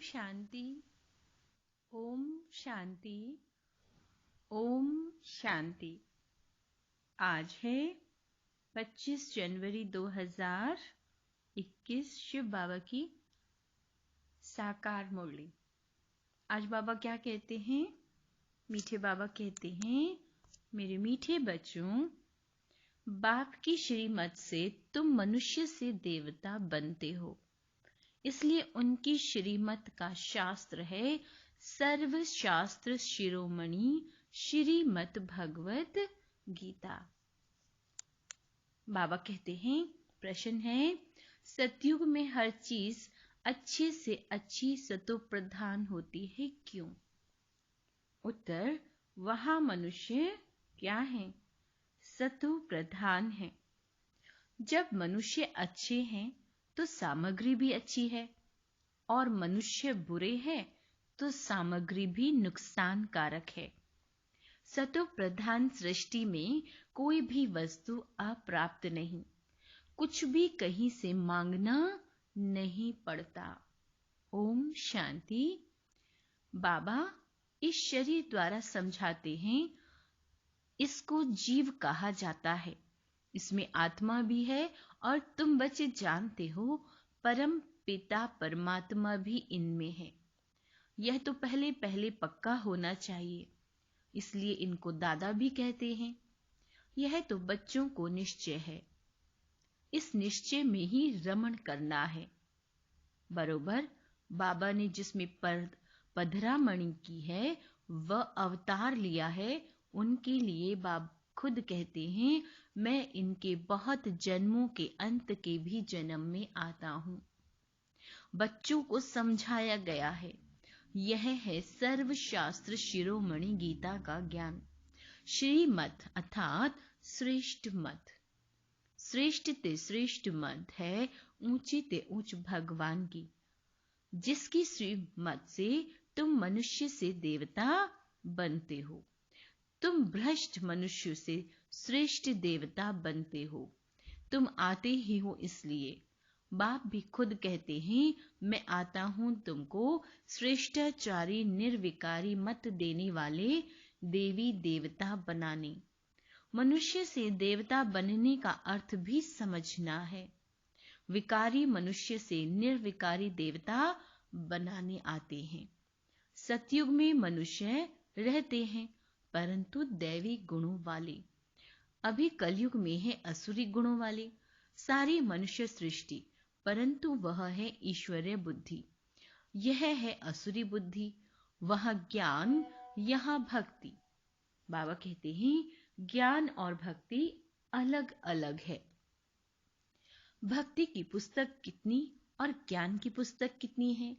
शांति। ओम शांति। ओम शांति। आज है 25 जनवरी 2021 शिव बाबा की साकार मुरली। आज बाबा क्या कहते हैं? मीठे बाबा कहते हैं, मेरे मीठे बच्चों, बाप की श्रीमत से तुम मनुष्य से देवता बनते हो। इसलिए उनकी श्रीमत का शास्त्र है सर्व शास्त्र शिरोमणि श्रीमद् भगवत गीता। बाबा कहते हैं, प्रश्न है, सतयुग में हर चीज अच्छे से अच्छी सतो प्रधान होती है, क्यों? उत्तर, वहां मनुष्य क्या है? सतो प्रधान है। जब मनुष्य अच्छे हैं तो सामग्री भी अच्छी है, और मनुष्य बुरे हैं तो सामग्री भी नुकसानकारक है। सतो प्रधान सृष्टि में कोई भी वस्तु अप्राप्त नहीं, कुछ भी कहीं से मांगना नहीं पड़ता। ओम शांति। बाबा इस शरीर द्वारा समझाते हैं, इसको जीव कहा जाता है। इसमें आत्मा भी है, और तुम बच्चे जानते हो परम पिता परमात्मा भी इनमें है। यह तो पहले पहले पक्का होना चाहिए, इसलिए इनको दादा भी कहते हैं। यह तो बच्चों को निश्चय है, इस निश्चय में ही रमण करना है। बरोबर बाबा ने जिसमें पधरामणि की है, वह अवतार लिया है। उनके लिए बाबा खुद कहते हैं, मैं इनके बहुत जन्मों के अंत के भी जन्म में आता हूं। बच्चों को समझाया गया है, यह है सर्व शास्त्र शिरोमणि गीता का ज्ञान। श्रीमत अर्थात श्रेष्ठ मत। श्रेष्ठ ते श्रेष्ठ मत है ऊंची ते ऊंच भगवान की, जिसकी श्रीमत से तुम मनुष्य से देवता बनते हो। तुम भ्रष्ट मनुष्य से श्रेष्ठ देवता बनते हो। तुम आते ही हो, इसलिए बाप भी खुद कहते हैं, मैं आता हूं तुमको श्रेष्ठाचारी निर्विकारी मत देने वाले देवी देवता बनाने। मनुष्य से देवता बनने का अर्थ भी समझना है। विकारी मनुष्य से निर्विकारी देवता बनाने आते हैं। सतयुग में मनुष्य रहते हैं, परंतु दैवी गुणों वाले। अभी कलयुग में है असुरी गुणों वाले। सारी मनुष्य सृष्टि, परंतु वह है ईश्वरीय बुद्धि। यह है असुरी बुद्धि। वह ज्ञान, यहां भक्ति। बाबा कहते हैं, ज्ञान और भक्ति अलग अलग है। भक्ति की पुस्तक कितनी और ज्ञान की पुस्तक कितनी है?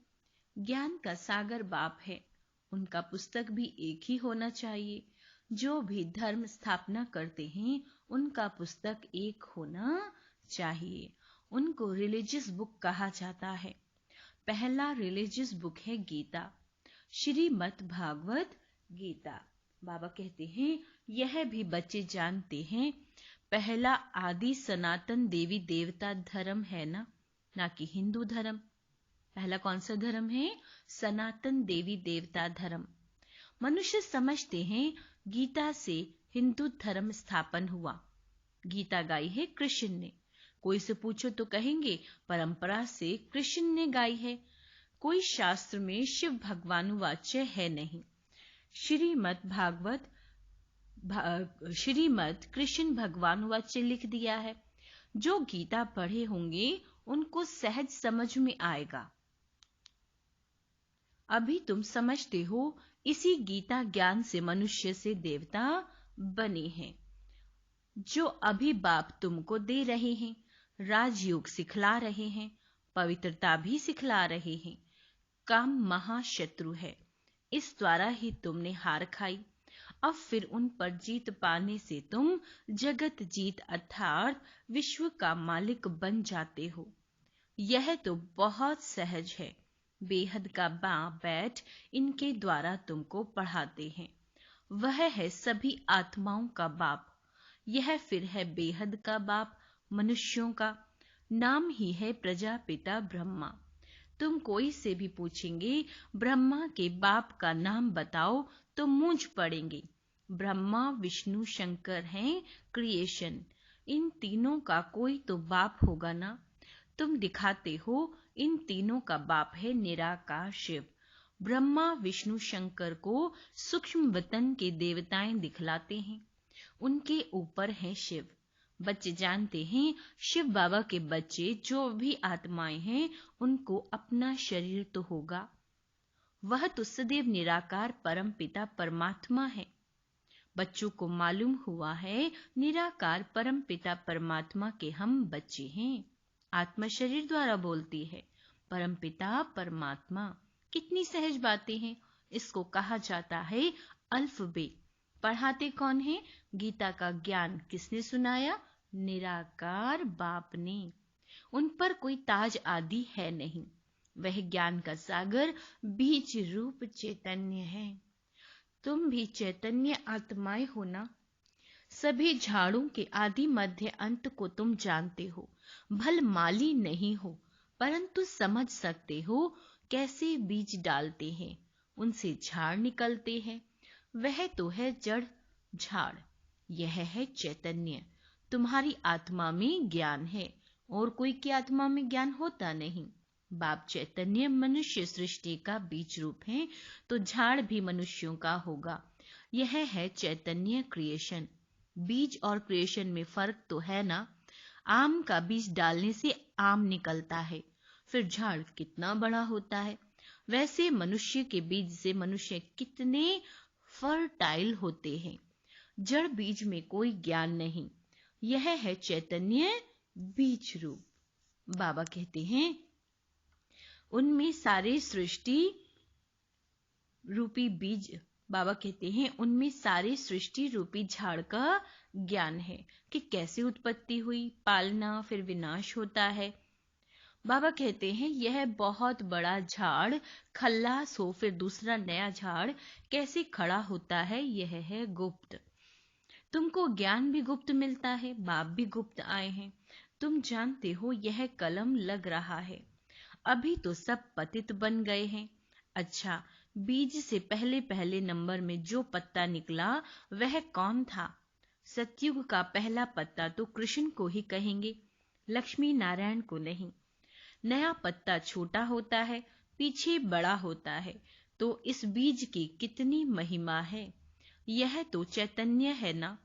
ज्ञान का सागर बाप है, उनका पुस्तक भी एक ही होना चाहिए। जो भी धर्म स्थापना करते हैं, उनका पुस्तक एक होना चाहिए। उनको रिलीजियस बुक कहा जाता है। पहला रिलीजियस बुक है गीता, श्रीमद् भागवत गीता। बाबा कहते हैं, यह भी बच्चे जानते हैं, पहला आदि सनातन देवी देवता धर्म है ना कि हिंदू धर्म। पहला कौन सा धर्म है? सनातन देवी देवता धर्म। मनुष्य समझते हैं गीता से हिंदू धर्म स्थापन हुआ। गीता गाई है कृष्ण ने। कोई से पूछो तो कहेंगे परंपरा से कृष्ण ने गाई है। कोई शास्त्र में शिव भगवानुवाच्य है नहीं। श्रीमद् कृष्ण भगवानुवाच्य लिख दिया है। जो गीता पढ़े होंगे उनको सहज समझ में आएगा। अभी तुम समझते हो, इसी गीता ज्ञान से मनुष्य से देवता बने हैं। जो अभी बाप तुमको दे रहे हैं, राजयोग सिखला रहे हैं, पवित्रता भी सिखला रहे हैं। काम महाशत्रु है, इस द्वारा ही तुमने हार खाई। अब फिर उन पर जीत पाने से तुम जगत जीत अर्थात विश्व का मालिक बन जाते हो। यह तो बहुत सहज है। बेहद का बाप बैठ इनके द्वारा तुमको पढ़ाते हैं। वह है सभी आत्माओं का बाप। यह फिर है बेहद का बाप, मनुष्यों का। नाम ही है प्रजापिता ब्रह्मा। तुम कोई से भी पूछेंगे ब्रह्मा के बाप का नाम बताओ तो मूंझ पड़ेंगे। ब्रह्मा विष्णु शंकर हैं क्रिएशन, इन तीनों का कोई तो बाप होगा ना। तुम दिखाते हो इन तीनों का बाप है निराकार शिव। ब्रह्मा विष्णु शंकर को सूक्ष्म वतन के देवताएं दिखलाते हैं, उनके ऊपर है शिव। बच्चे जानते हैं शिव बाबा के बच्चे जो भी आत्माएं हैं उनको अपना शरीर तो होगा, वह तो सदैव निराकार परम पिता परमात्मा है। बच्चों को मालूम हुआ है निराकार परम पिता परमात्मा के हम बच्चे हैं। आत्मा शरीर द्वारा बोलती है, परम पिता परमात्मा। कितनी सहज बातें हैं। इसको कहा जाता है अल्फबे। पढ़ाते कौन है? गीता का ज्ञान किसने सुनाया? निराकार बाप ने। उन पर कोई ताज आदि है नहीं, वह ज्ञान का सागर बीज रूप चैतन्य है। तुम भी चैतन्य आत्माएं हो ना। सभी झाड़ों के आदि मध्य अंत को तुम जानते हो। भल माली नहीं हो, परंतु समझ सकते हो कैसे बीज डालते हैं, उनसे झाड़ निकलते हैं। वह तो है जड़ झाड़, यह है चैतन्य। तुम्हारी आत्मा में ज्ञान है, और कोई की आत्मा में ज्ञान होता नहीं। बाप चैतन्य मनुष्य सृष्टि का बीज रूप है, तो झाड़ भी मनुष्यों का होगा। यह है चैतन्य क्रिएशन। बीज और क्रिएशन में फर्क तो है ना। आम का बीज डालने से आम निकलता है, फिर झाड़ कितना बड़ा होता है। वैसे मनुष्य के बीज से मनुष्य कितने फर्टाइल होते हैं। जड़ बीज में कोई ज्ञान नहीं, यह है चैतन्य बीज रूप। बाबा कहते हैं उनमें सारे सृष्टि रूपी बीज, बाबा कहते हैं उनमें सारे सृष्टि रूपी झाड़ का ज्ञान है कि कैसे उत्पत्ति हुई, पालना, फिर विनाश होता है। बाबा कहते हैं यह बहुत बड़ा झाड़ खल्लास हो, फिर दूसरा नया झाड़ कैसे खड़ा होता है, यह है गुप्त। तुमको ज्ञान भी गुप्त मिलता है, बाप भी गुप्त आए हैं। तुम जानते हो यह कलम लग रहा है, अभी तो सब पतित बन गए हैं। अच्छा, बीज से पहले पहले नंबर में जो पत्ता निकला वह कौन था? सतयुग का पहला पत्ता तो कृष्ण को ही कहेंगे, लक्ष्मी नारायण को नहीं। नया पत्ता छोटा होता है, पीछे बड़ा होता है, तो इस बीज की कितनी महिमा है। यह तो चैतन्य है ना।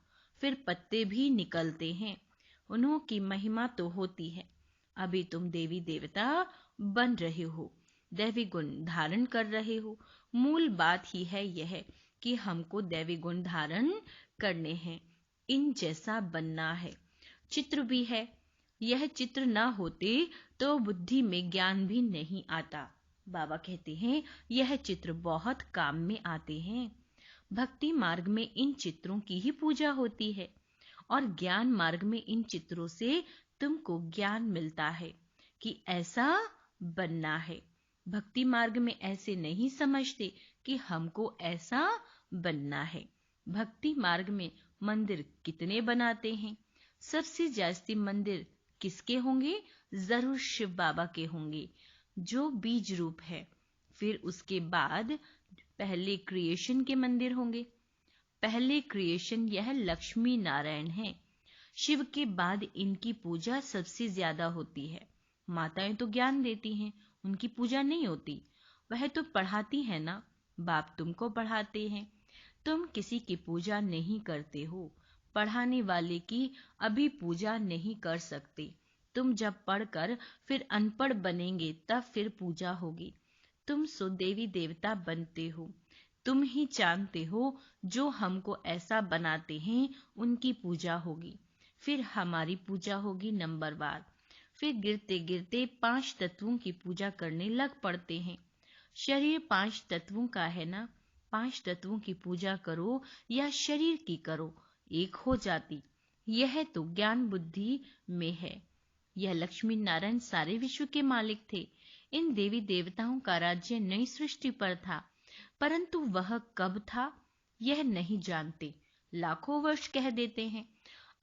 फिर पत्ते भी निकलते हैं, उन्हों की महिमा तो होती है। अभी तुम देवी देवता बन रहे हो, दैवी गुण धारण कर रहे हो। मूल बात ही है यह कि हमको दैवी गुण धारण करने हैं, इन जैसा बनना है। चित्र भी है, यह चित्र ना होते तो बुद्धि में ज्ञान भी नहीं आता। बाबा कहते हैं यह चित्र बहुत काम में आते हैं। भक्ति मार्ग में इन चित्रों की ही पूजा होती है, और ज्ञान मार्ग में इन चित्रों से तुमको ज्ञान मिलता है कि ऐसा बनना है। भक्ति मार्ग में ऐसे नहीं समझते कि हमको ऐसा बनना है। भक्ति मार्ग में मंदिर कितने बनाते हैं, सबसे जास्ती मंदिर किसके होंगे? जरूर शिव बाबा के होंगे, जो बीज रूप है। फिर उसके बाद पहले क्रिएशन के मंदिर होंगे। पहले क्रिएशन यह लक्ष्मी नारायण है। शिव के बाद इनकी पूजा सबसे ज्यादा होती है। माताएं तो ज्ञान देती हैं, उनकी पूजा नहीं होती, वह तो पढ़ाती है ना। बाप तुमको पढ़ाते हैं, तुम किसी की पूजा नहीं करते हो। पढ़ाने वाले की अभी पूजा नहीं कर सकते। तुम जब पढ़कर फिर अनपढ़ बनेंगे तब फिर पूजा होगी। तुम सो देवी देवता बनते हो, तुम ही जानते हो जो हमको ऐसा बनाते हैं उनकी पूजा होगी। फिर हमारी पूजा होगी नंबरवार। फिर गिरते गिरते 5 तत्वों की पूजा करने लग पड़ते हैं। शरीर 5 तत्वों का है ना। 5 तत्वों की पूजा करो या शरीर की करो, एक हो जाती। यह तो ज्ञान बुद्धि में है। यह लक्ष्मी नारायण सारे विश्व के मालिक थे। इन देवी देवताओं का राज्य नई सृष्टि पर था, परंतु वह कब था यह नहीं जानते। लाखों वर्ष कह देते हैं।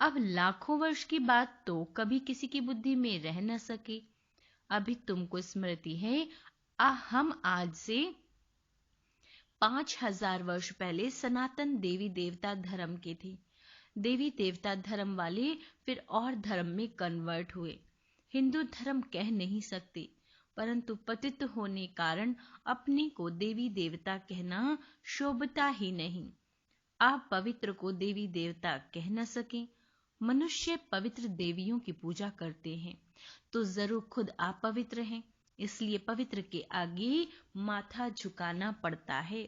अब लाखों वर्ष की बात तो कभी किसी की बुद्धि में रह न सके। अभी तुमको स्मृति है, हम आज से 5000 वर्ष पहले सनातन देवी देवता धर्म के थे। देवी देवता धर्म वाले फिर और धर्म में कन्वर्ट हुए। हिंदू धर्म कह नहीं सकते, परंतु पतित होने कारण अपने को देवी देवता कहना शोभता ही नहीं। आप पवित्र को देवी देवता कह न सके। मनुष्य पवित्र देवियों की पूजा करते हैं तो जरूर खुद आप पवित्र हैं, इसलिए पवित्र के आगे माथा झुकाना पड़ता है।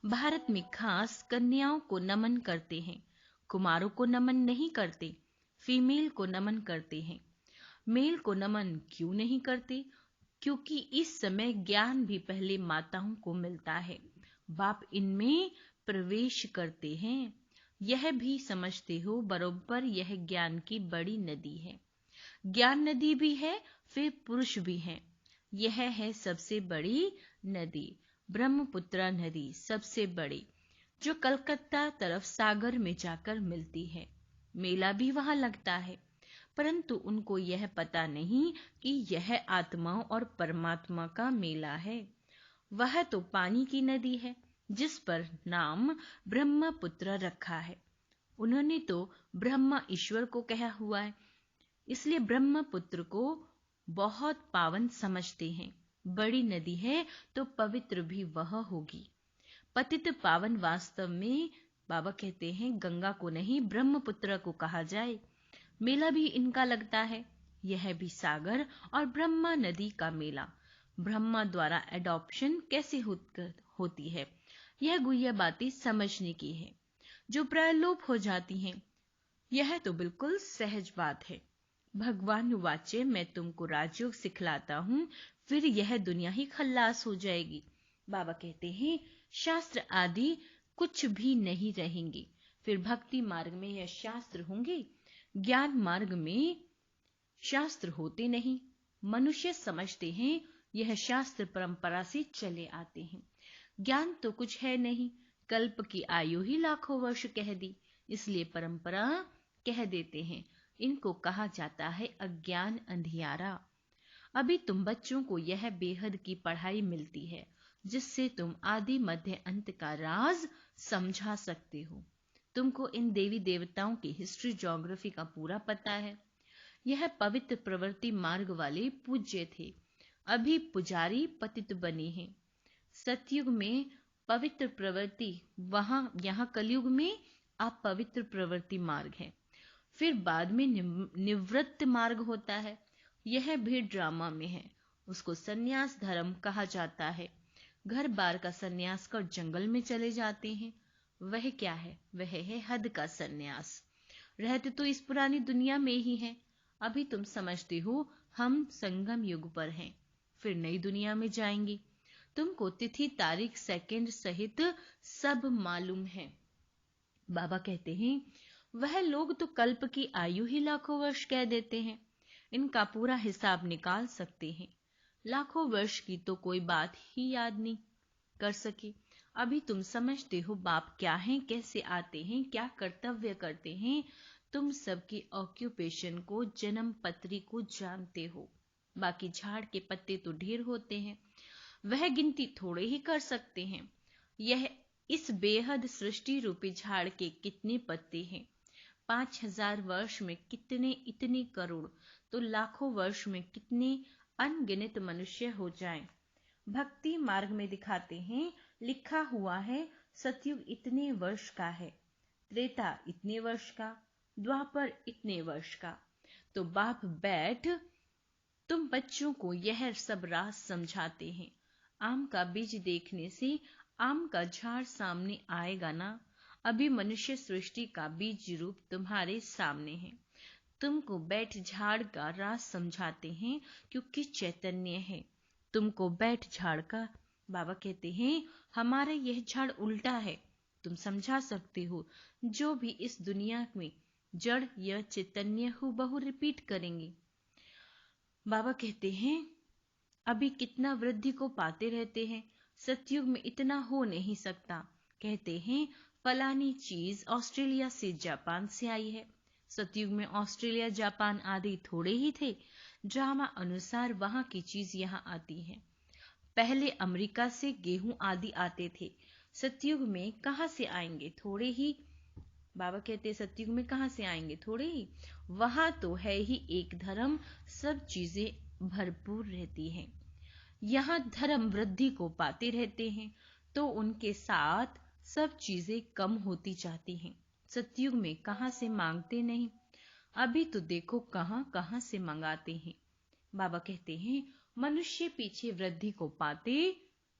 भारत में खास कन्याओं को नमन करते हैं, कुमारों को नमन नहीं करते। फीमेल को नमन करते हैं, मेल को नमन क्यों नहीं करते? क्योंकि इस समय ज्ञान भी पहले माताओं को मिलता है, बाप इनमें प्रवेश करते हैं। यह भी समझते हो बरोबर यह ज्ञान की बड़ी नदी है। ज्ञान नदी भी है, फिर पुरुष भी है। यह है सबसे बड़ी नदी, ब्रह्मपुत्रा नदी सबसे बड़ी, जो कलकत्ता तरफ सागर में जाकर मिलती है। मेला भी वहां लगता है, परंतु उनको यह पता नहीं कि यह आत्माओं और परमात्मा का मेला है। वह तो पानी की नदी है जिस पर नाम ब्रह्मपुत्र रखा है। उन्होंने तो ब्रह्मा ईश्वर को कहा हुआ है, इसलिए ब्रह्मपुत्र को बहुत पावन समझते हैं। बड़ी नदी है तो पवित्र भी वह होगी। पतित पावन वास्तव में बाबा कहते हैं गंगा को नहीं ब्रह्मपुत्र को कहा जाए। मेला भी इनका लगता है, यह भी सागर और ब्रह्मा नदी का मेला। ब्रह्मा द्वारा एडॉप्शन कैसे होती है, यह गुह्य बातें समझने की है, जो प्रायलोप हो जाती हैं। यह तो बिल्कुल सहज बात है। भगवान वाच्य मैं तुमको राजयोग सिखलाता हूँ, फिर यह दुनिया ही खल्लास हो जाएगी। बाबा कहते हैं शास्त्र आदि कुछ भी नहीं रहेंगे, फिर भक्ति मार्ग में यह शास्त्र होंगे, ज्ञान मार्ग में शास्त्र होते नहीं। मनुष्य समझते हैं यह शास्त्र परंपरा से चले आते हैं। ज्ञान तो कुछ है नहीं, कल्प की आयु ही लाखों वर्ष कह दी, इसलिए परंपरा कह देते हैं। इनको कहा जाता है अज्ञान अंधियारा। अभी तुम बच्चों को यह बेहद की पढ़ाई मिलती है, जिससे तुम आदि मध्य अंत का राज समझा सकते हो। तुमको इन देवी देवताओं की हिस्ट्री ज्योग्राफी का पूरा पता है। यह पवित्र प्रवृत्ति मार्ग वाले पूज्य थे, अभी पुजारी पतित बने हैं। सतयुग में पवित्र प्रवृत्ति, यहाँ कलयुग में आप पवित्र प्रवृत्ति मार्ग है। फिर बाद में निवृत्त मार्ग होता है, यह भी ड्रामा में है। उसको सन्यास धर्म कहा जाता है। घर बार का सन्यास कर जंगल में चले जाते हैं। वह क्या है? वह है हद का सन्यास। रहते तो इस पुरानी दुनिया में ही हैं। अभी तुम समझते हो हम संगम युग पर हैं, फिर नई दुनिया में जाएंगे। तुमको तिथि तारीख सेकंड सहित सब मालूम है। बाबा कहते हैं वह लोग तो कल्प की आयु ही लाखों वर्ष कह देते हैं। इनका पूरा हिसाब निकाल सकते हैं। लाखों वर्ष की तो कोई बात ही याद नहीं कर सके। अभी तुम समझते हो बाप क्या हैं, कैसे आते हैं, क्या कर्तव्य करते हैं। तुम सबकी ऑक्यूपेशन को, जन्म पत्री को जानते हो। बाकी झाड़ के पत्ते तो ढेर होते हैं, वह गिनती थोड़े ही कर सकते हैं। यह इस बेहद सृष्टि रूपी झाड़ के कितने पत्ते हैं? 5000 वर्ष में कितने, इतने करोड़, तो लाखों वर्ष में कितने अनगिनत मनुष्य हो जाएं। भक्ति मार्ग में दिखाते हैं, लिखा हुआ है सतयुग इतने वर्ष का है, त्रेता इतने वर्ष का, द्वापर इतने वर्ष का। तो बाप बैठ तुम बच्चों को यह सब राज समझाते हैं। आम का बीज देखने से आम का झाड़ सामने आएगा ना। अभी मनुष्य सृष्टि का बीज रूप तुम्हारे सामने है। तुमको बैठ झाड़ का राज समझाते हैं, क्योंकि चैतन्य है। तुमको बैठ झाड़ का, बाबा कहते हैं हमारा यह झाड़ उल्टा है। तुम समझा सकते हो, जो भी इस दुनिया में जड़ या चैतन्य हूबहू रिपीट करेंगे। बाबा कहते हैं अभी कितना वृद्धि को पाते रहते हैं, सतयुग में इतना हो नहीं सकता। कहते हैं फलानी चीज ऑस्ट्रेलिया से जापान से आई है। सतयुग में ऑस्ट्रेलिया जापान आदि थोड़े ही थे। ड्रामा अनुसार वहां की चीज यहाँ आती है। पहले अमेरिका से गेहूं आदि आते थे, सतयुग में कहाँ से आएंगे, थोड़े ही। बाबा कहते सतयुग में कहाँ से आएंगे, थोड़े ही। वहां तो है ही एक धर्म, सब चीजें भरपूर रहती हैं। यहाँ धर्म वृद्धि को पाते रहते हैं, तो उनके साथ सब चीजें कम होती जाती हैं। सतयुग में कहाँ से मांगते नहीं, अभी तो देखो कहाँ कहाँ से मंगाते हैं। बाबा कहते हैं मनुष्य पीछे वृद्धि को पाते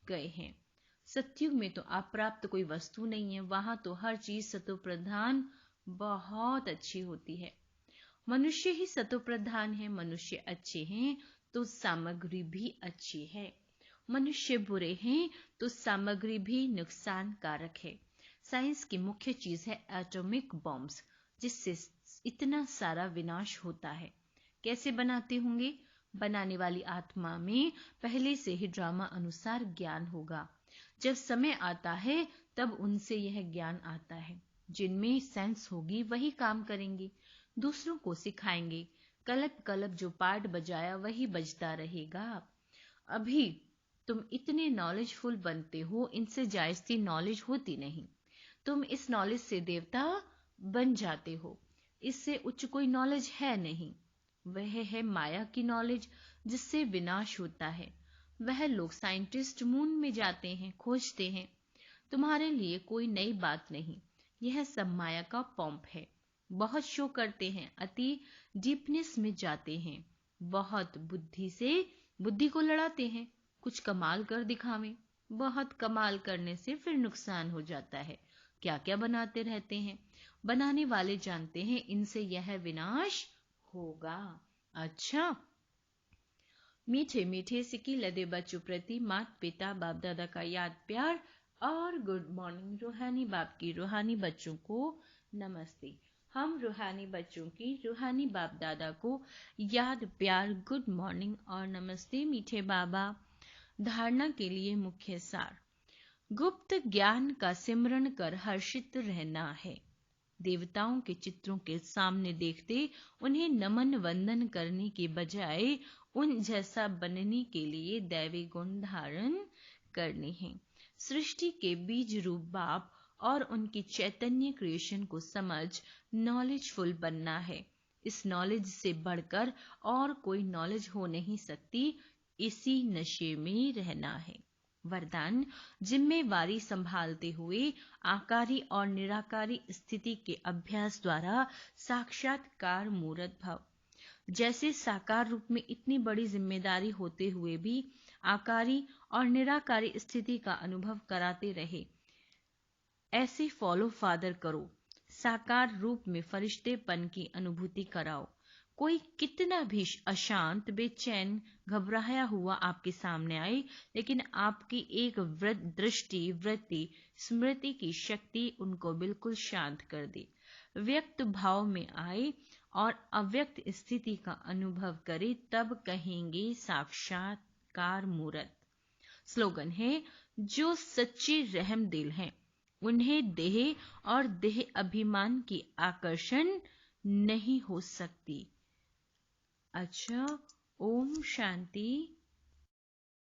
गए हैं। सतयुग में तो अप्राप्त कोई वस्तु नहीं है, वहां तो हर चीज सतो प्रधान बहुत अच्छी होती है। मनुष्य ही सतो प्रधान है, मनुष्य अच्छे हैं तो सामग्री भी अच्छी है, मनुष्य बुरे हैं तो सामग्री भी नुकसान कारक है। साइंस की मुख्य चीज है एटॉमिक बॉम्ब्स, जिससे इतना सारा विनाश होता है। कैसे बनाते होंगे, बनाने वाली आत्मा में पहले से ही ड्रामा अनुसार ज्ञान होगा। जब समय आता है तब उनसे यह ज्ञान आता है। जिनमें सेंस होगी वही काम करेंगे, दूसरों को सिखाएंगे। कलप कलप जो पार्ट बजाया वही बजता रहेगा। अभी तुम इतने नॉलेजफुल बनते हो, इनसे जायज़ती नॉलेज होती नहीं। तुम इस नॉलेज से देवता बन जाते हो, इससे उच्च कोई नॉलेज है नहीं। वह है माया की नॉलेज, जिससे विनाश होता है। वह लोग साइंटिस्ट मून में जाते हैं, खोजते हैं। तुम्हारे लिए कोई नई बात नहीं, यह सब माया का पॉम्प है। बहुत शो करते हैं, अति डीपनेस में जाते हैं, बहुत बुद्धि से बुद्धि को लड़ाते हैं, कुछ कमाल कर दिखावें। बहुत कमाल करने से फिर नुकसान हो जाता है। क्या क्या बनाते रहते हैं, बनाने वाले जानते हैं इनसे यह विनाश होगा। अच्छा, मीठे मीठे सिक्की लदे बच्चों प्रति माता पिता बाप दादा का याद प्यार और गुड मॉर्निंग। रूहानी बाप की रूहानी बच्चों को नमस्ते। हम रूहानी बच्चों की रूहानी बाप दादा को याद प्यार, गुड मॉर्निंग और नमस्ते। मीठे बाबा, धारणा के लिए मुख्य सार। गुप्त ज्ञान का सिमरण कर हर्षित रहना है। देवताओं के चित्रों के सामने देखते उन्हें नमन वंदन करने के बजाय उन जैसा बनने के लिए दैवी गुण धारण करने हैं। सृष्टि के बीज रूप बाप और उनकी चैतन्य क्रिएशन को समझ नॉलेजफुल बनना है। इस नॉलेज से बढ़कर और कोई नॉलेज हो नहीं सकती, इसी नशे में रहना है। वरदान, जिम्मेवारी संभालते हुए आकारी और निराकारी स्थिति के अभ्यास द्वारा साक्षात्कार मूर्त भव। जैसे साकार रूप में इतनी बड़ी जिम्मेदारी होते हुए भी आकारी और निराकारी स्थिति का अनुभव कराते रहे, ऐसे फॉलो फादर करो। साकार रूप में फरिश्तेपन की अनुभूति कराओ। कोई कितना भी अशांत, बेचैन, घबराया हुआ आपके सामने आए, लेकिन आपकी एक दृष्टि, वृत्ति, स्मृति की शक्ति उनको बिल्कुल शांत कर दे। व्यक्त भाव में आए और अव्यक्त स्थिति का अनुभव करे, तब कहेंगे साक्षात्कार मूर्त। स्लोगन है, जो सच्चे रहम दिल हैं उन्हें देह और देह अभिमान की आकर्षण नहीं हो सकती। अच्छा, ओम शांति।